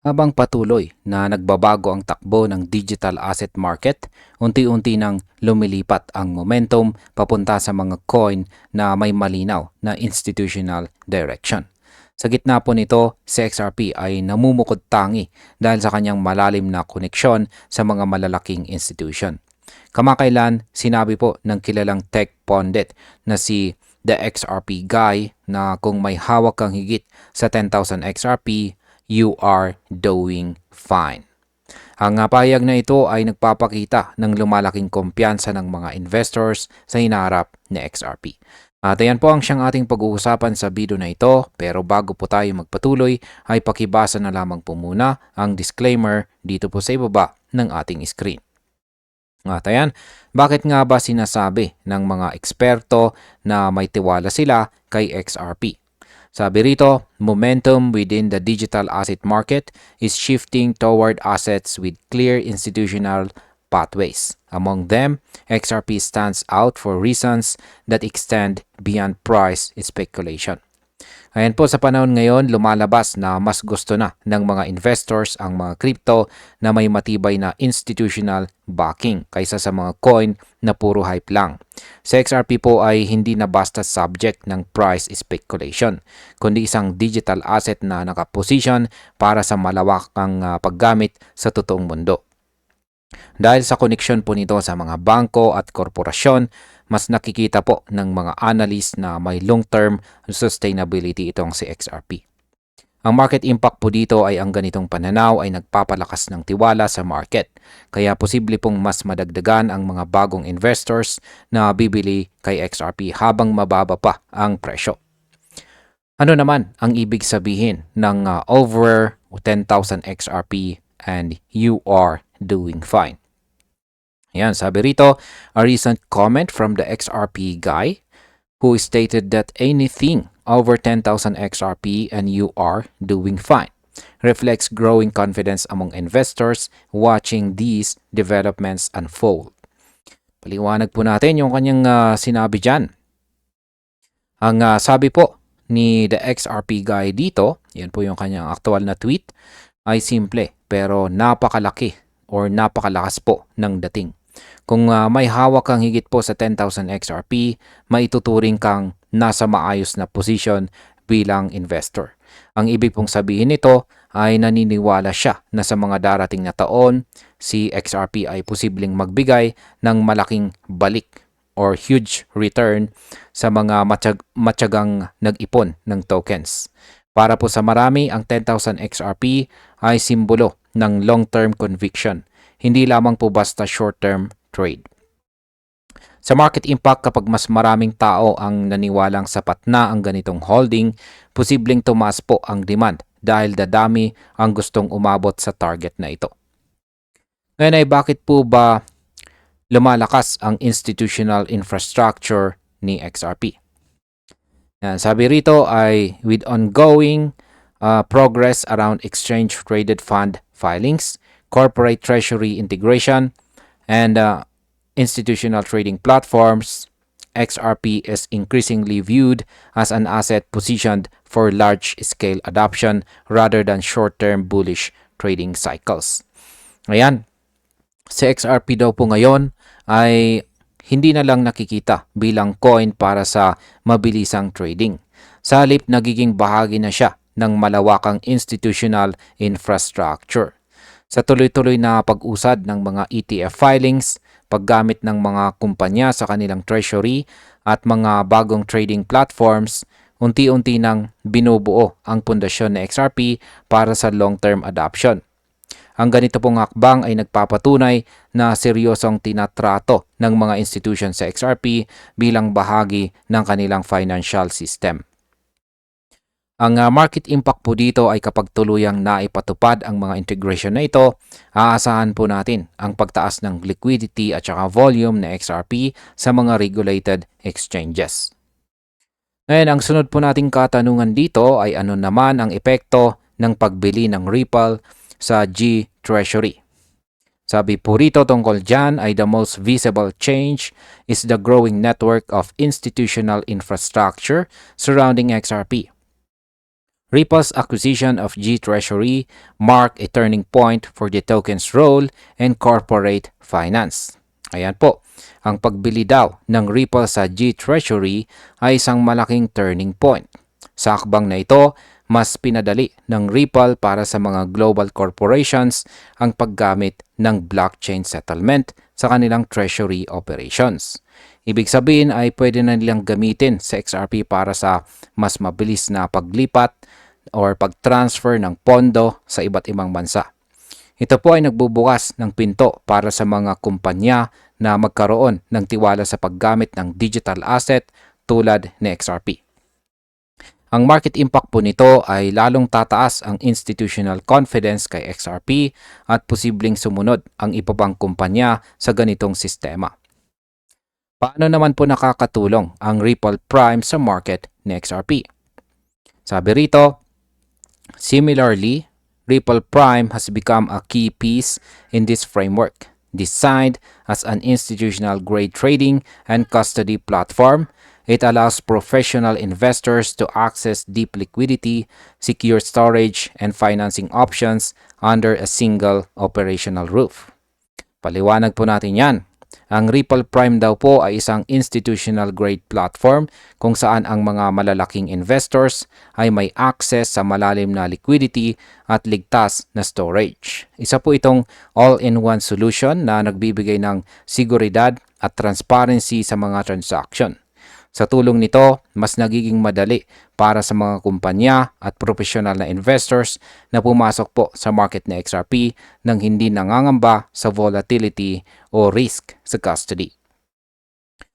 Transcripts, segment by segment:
Habang patuloy na nagbabago ang takbo ng digital asset market, unti-unti nang lumilipat ang momentum papunta sa mga coin na may malinaw na institutional direction. Sa gitna po nito, si XRP ay namumukod tangi dahil sa kanyang malalim na koneksyon sa mga malalaking institution. Kamakailan, sinabi po ng kilalang tech pundit na si The XRP Guy na kung may hawak kang higit sa 10,000 XRP, you are doing fine. Ang pahayag na ito ay nagpapakita ng lumalaking kumpiyansa ng mga investors sa hinaharap ni XRP. At ayan po ang siyang ating pag-uusapan sa video na ito, pero bago po tayo magpatuloy ay pakibasa na lamang po muna ang disclaimer dito po sa ibaba ng ating screen. At ayan, bakit nga ba sinasabi ng mga eksperto na may tiwala sila kay XRP? Sabi rito, momentum within the digital asset market is shifting toward assets with clear institutional pathways. Among them, XRP stands out for reasons that extend beyond price speculation. Ayan po, sa panahon ngayon, lumalabas na mas gusto na ng mga investors ang mga crypto na may matibay na institutional backing kaysa sa mga coin na puro hype lang. Sa XRP po ay hindi na basta subject ng price speculation, kundi isang digital asset na nakaposition para sa malawakang paggamit sa totoong mundo. Dahil sa koneksyon po nito sa mga bangko at korporasyon, mas nakikita po ng mga analyst na may long-term sustainability itong si XRP. Ang market impact po dito ay ang ganitong pananaw ay nagpapalakas ng tiwala sa market, kaya posible pong mas madagdagan ang mga bagong investors na bibili kay XRP habang mababa pa ang presyo. Ano naman ang ibig sabihin ng over 10,000 XRP and you are doing fine? Yan, sabi rito, a recent comment from the XRP guy who stated that anything over 10,000 XRP and you are doing fine reflects growing confidence among investors watching these developments unfold. Paliwanag po natin yung kanyang sinabi dyan. Ang sabi po ni the XRP guy dito, yan po yung kanyang aktual na tweet, ay simple pero napakalaki or napakalakas po ng dating. Kung may hawak kang higit po sa 10,000 XRP, maituturing kang nasa maayos na posisyon bilang investor. Ang ibig pong sabihin nito ay naniniwala siya na sa mga darating na taon, si XRP ay posibleng magbigay ng malaking balik or huge return sa mga matyagang nag-ipon ng tokens. Para po sa marami, ang 10,000 XRP ay simbolo ng long-term conviction, hindi lamang po basta short-term trade. Sa market impact, kapag mas maraming tao ang naniwalang sapat na ang ganitong holding, posibleng tumaas po ang demand dahil dadami ang gustong umabot sa target na ito. Ngayon ay bakit po ba lumalakas ang institutional infrastructure ni XRP? Yan, sabi rito ay with ongoing progress around exchange-traded fund filings, corporate treasury integration, and institutional trading platforms, XRP is increasingly viewed as an asset positioned for large-scale adoption rather than short-term bullish trading cycles. Ayan, si XRP daw po ngayon ay hindi na lang nakikita bilang coin para sa mabilisang trading. Sa halip, nagiging bahagi na siya ng malawakang institutional infrastructure. Sa tuloy-tuloy na pag-usad ng mga ETF filings, paggamit ng mga kumpanya sa kanilang treasury at mga bagong trading platforms, unti-unti nang binubuo ang pundasyon ng XRP para sa long-term adoption. Ang ganito pong hakbang ay nagpapatunay na seryosong tinatrato ng mga institution sa XRP bilang bahagi ng kanilang financial system. Ang market impact po dito ay kapag tuluyang naipatupad ang mga integration na ito, aasahan po natin ang pagtaas ng liquidity at saka volume na XRP sa mga regulated exchanges. Ngayon, ang sunod po nating katanungan dito ay ano naman ang epekto ng pagbili ng Ripple sa G-Treasury. Sabi po rito tungkol dyan ay the most visible change is the growing network of institutional infrastructure surrounding XRP. Ripple's acquisition of G Treasury marked a turning point for the token's role in corporate finance. Ayan po, ang pagbili daw ng Ripple sa G Treasury ay isang malaking turning point. Sa akbang na ito, mas pinadali ng Ripple para sa mga global corporations ang paggamit ng blockchain settlement sa kanilang treasury operations. Ibig sabihin ay pwede na nilang gamitin sa XRP para sa mas mabilis na paglipat or pag-transfer ng pondo sa iba't ibang bansa. Ito po ay nagbubukas ng pinto para sa mga kumpanya na magkaroon ng tiwala sa paggamit ng digital asset tulad ni XRP. Ang market impact po nito ay lalong tataas ang institutional confidence kay XRP at posibleng sumunod ang iba pang kumpanya sa ganitong sistema. Paano naman po nakakatulong ang Ripple Prime sa market ni XRP? Sabi rito, similarly, Ripple Prime has become a key piece in this framework, designed as an institutional-grade trading and custody platform. It allows professional investors to access deep liquidity, secure storage, and financing options under a single operational roof. Paliwanag po natin yan. Ang Ripple Prime daw po ay isang institutional-grade platform kung saan ang mga malalaking investors ay may access sa malalim na liquidity at ligtas na storage. Isa po itong all-in-one solution na nagbibigay ng seguridad at transparency sa mga transaction. Sa tulong nito, mas nagiging madali para sa mga kumpanya at profesional na investors na pumasok po sa market na XRP nang hindi nangangamba sa volatility o risk sa custody.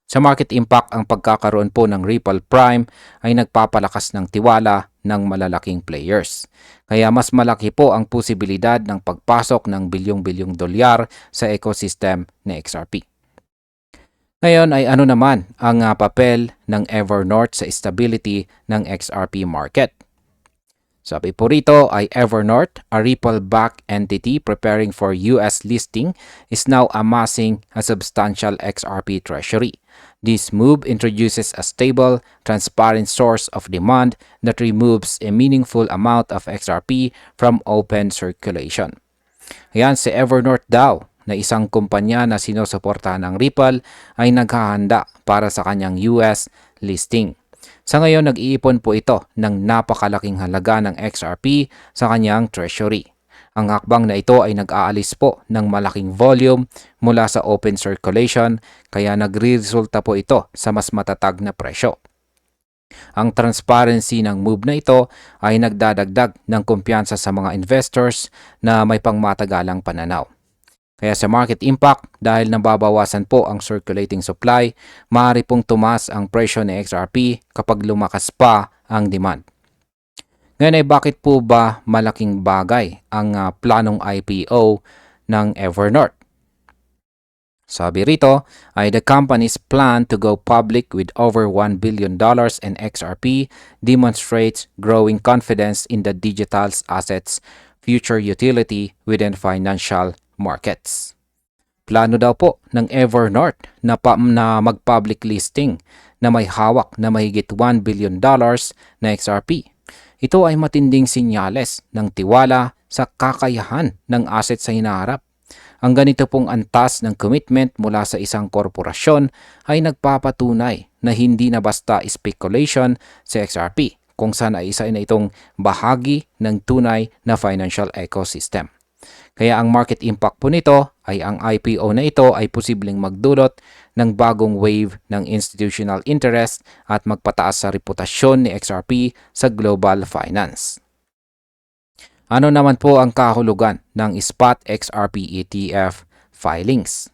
Sa market impact, ang pagkakaroon po ng Ripple Prime ay nagpapalakas ng tiwala ng malalaking players. Kaya mas malaki po ang posibilidad ng pagpasok ng bilyong-bilyong dolyar sa ecosystem na XRP. Ngayon ay ano naman ang papel ng Evernorth sa stability ng XRP market? Sabi po rito ay Evernorth, a Ripple-backed entity preparing for US listing, is now amassing a substantial XRP treasury. This move introduces a stable, transparent source of demand that removes a meaningful amount of XRP from open circulation. Ayan, si Evernorth daw na isang kumpanya na sinusuportahan ng Ripple ay naghahanda para sa kanyang US listing. Sa ngayon, nag-iipon po ito ng napakalaking halaga ng XRP sa kanyang treasury. Ang hakbang na ito ay nag-aalis po ng malaking volume mula sa open circulation kaya nagre-resulta po ito sa mas matatag na presyo. Ang transparency ng move na ito ay nagdadagdag ng kumpiyansa sa mga investors na may pangmatagalang pananaw. Kaya sa market impact, dahil nababawasan po ang circulating supply, maaari pong tumaas ang presyo ng XRP kapag lumakas pa ang demand. Ngayon ay bakit po ba malaking bagay ang planong IPO ng Evernorth? Sabi rito ay the company's plan to go public with over $1 billion in XRP demonstrates growing confidence in the digital assets future utility within financial markets. Plano daw po ng Evernorth na mag-public listing na may hawak na mahigit $1 billion na XRP. Ito ay matinding sinyales ng tiwala sa kakayahan ng asset sa hinaharap. Ang ganito pong antas ng commitment mula sa isang korporasyon ay nagpapatunay na hindi na basta speculation sa XRP kung saan ay isa na itong bahagi ng tunay na financial ecosystem. Kaya ang market impact po nito ay ang IPO na ito ay posibleng magdulot ng bagong wave ng institutional interest at magpataas sa reputasyon ni XRP sa global finance. Ano naman po ang kahulugan ng spot XRP ETF filings?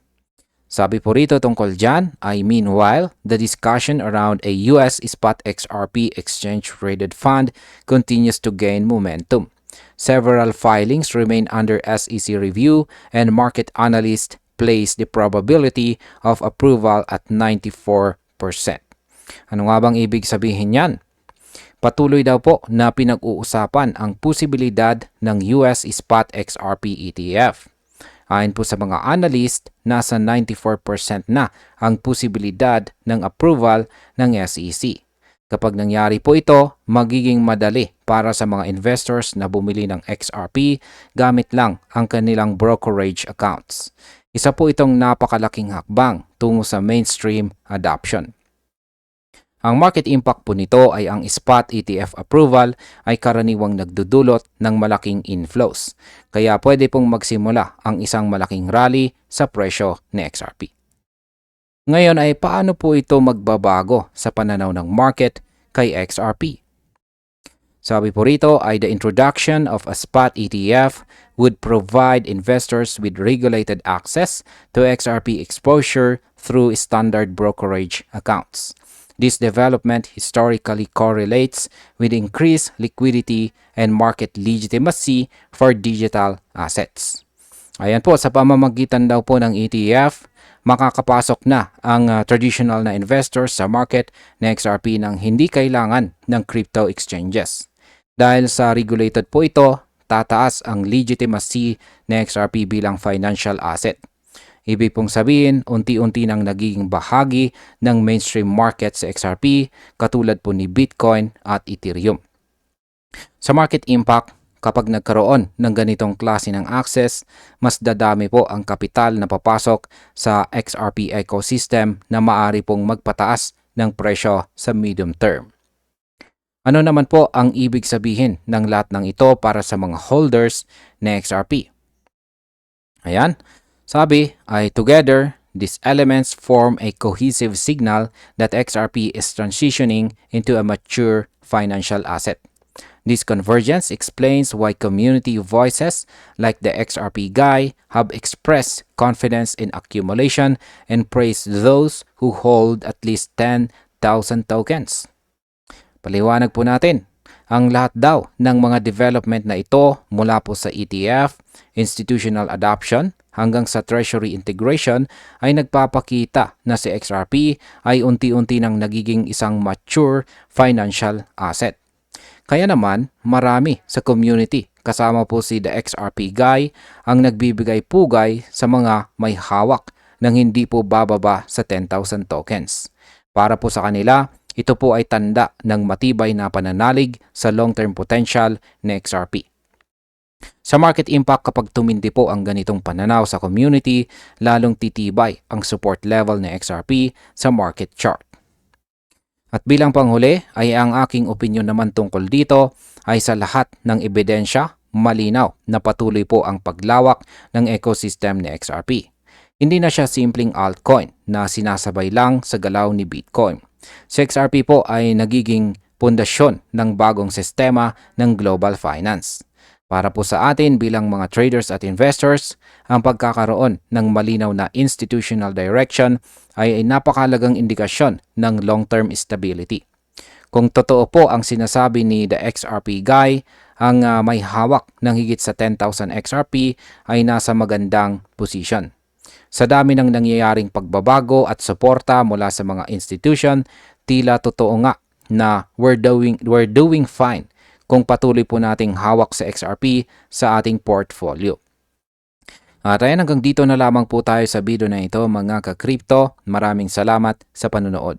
Sabi po rito tungkol dyan ay meanwhile, the discussion around a US spot XRP exchange-traded fund continues to gain momentum. Several filings remain under SEC review and market analysts place the probability of approval at 94%. Ano nga bang ibig sabihin yan? Patuloy daw po na pinag-uusapan ang posibilidad ng US Spot XRP ETF. Ayon po sa mga analyst, nasa 94% na ang posibilidad ng approval ng SEC. Kapag nangyari po ito, magiging madali para sa mga investors na bumili ng XRP gamit lang ang kanilang brokerage accounts. Isa po itong napakalaking hakbang tungo sa mainstream adoption. Ang market impact po nito ay ang spot ETF approval ay karaniwang nagdudulot ng malaking inflows. Kaya pwede pong magsimula ang isang malaking rally sa presyo ni XRP. Ngayon ay paano po ito magbabago sa pananaw ng market kay XRP? Sabi po rito ay the introduction of a spot ETF would provide investors with regulated access to XRP exposure through standard brokerage accounts. This development historically correlates with increased liquidity and market legitimacy for digital assets. Ayan po, sa pamamagitan daw po ng ETF, makakapasok na ang traditional na investors sa market na XRP nang hindi kailangan ng crypto exchanges. Dahil sa regulated po ito, tataas ang legitimacy ng XRP bilang financial asset. Ibig pong sabihin, unti-unti nang nagiging bahagi ng mainstream market sa XRP katulad po ni Bitcoin at Ethereum. Sa market impact, kapag nagkaroon ng ganitong klase ng access, mas dadami po ang kapital na papasok sa XRP ecosystem na maaari pong magpataas ng presyo sa medium term. Ano naman po ang ibig sabihin ng lahat ng ito para sa mga holders na XRP? Ayan, sabi ay together, these elements form a cohesive signal that XRP is transitioning into a mature financial asset. This convergence explains why community voices like the XRP guy have expressed confidence in accumulation and praised those who hold at least 10,000 tokens. Paliwanag po natin, ang lahat daw ng mga development na ito mula po sa ETF, institutional adoption, hanggang sa treasury integration ay nagpapakita na si XRP ay unti-unti nang nagiging isang mature financial asset. Kaya naman, marami sa community, kasama po si the XRP guy, ang nagbibigay pugay sa mga may hawak nang hindi po bababa sa 10,000 tokens. Para po sa kanila, ito po ay tanda ng matibay na pananalig sa long-term potential ng XRP. Sa market impact, kapag tumindi po ang ganitong pananaw sa community, lalong titibay ang support level ng XRP sa market chart. At bilang panghuli ay ang aking opinyon naman tungkol dito ay sa lahat ng ebidensya, malinaw na patuloy po ang paglawak ng ecosystem ni XRP. Hindi na siya simpleng altcoin na sinasabay lang sa galaw ni Bitcoin. Si XRP po ay nagiging pundasyon ng bagong sistema ng global finance. Para po sa atin bilang mga traders at investors, ang pagkakaroon ng malinaw na institutional direction ay napakalagang indikasyon ng long-term stability. Kung totoo po ang sinasabi ni the XRP guy, ang may hawak ng higit sa 10,000 XRP ay nasa magandang posisyon. Sa dami ng nangyayaring pagbabago at suporta mula sa mga institution, tila totoo nga na we're doing fine kung patuloy po nating hawak sa XRP sa ating portfolio. At ayan, hanggang dito na lamang po tayo sa video na ito mga ka-crypto. Maraming salamat sa panonood.